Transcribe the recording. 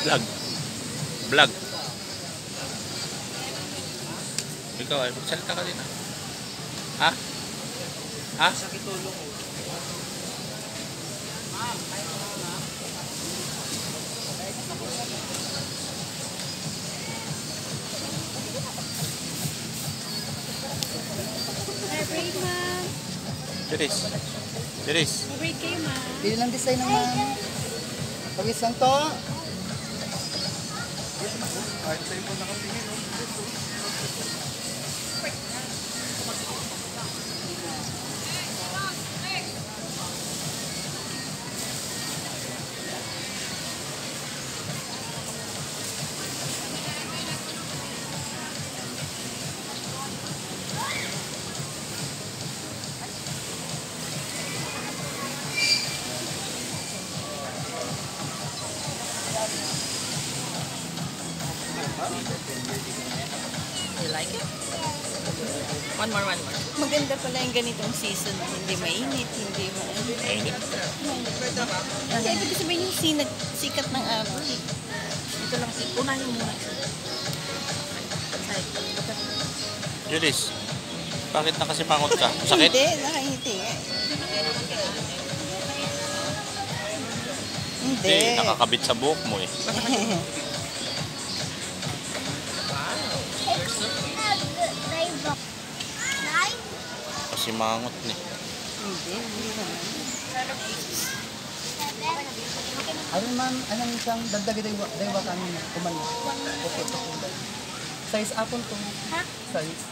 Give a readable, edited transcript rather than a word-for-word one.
Vlog. Vlog. Ikaw ay magsalita ka din. Ha? Ha? Sakit tulong ko. Break, ma'am. Diris. Diris. Break kayo, ma'am. Pili ng design ng ma'am. Pagis lang to. Kahit sa'yo po nakatingin, no? You like it? One more. Maganda pala yung ganitong season. Hindi mainit, hindi mainit. Mainit. Kasi ibig sabihin yung sikat ng araw. Ito lang, unahin muna. Diris. Bakit nakasimangot ka? Sakit? Hindi, nakahiti nga. Hindi. Hindi, nakakabit sa buhok mo eh. Kasimangot ni. Hindi naman. Ano ma'am, anong isang dagdagi daywa kami na kumano? Okay. Size apple to. Ha? Size.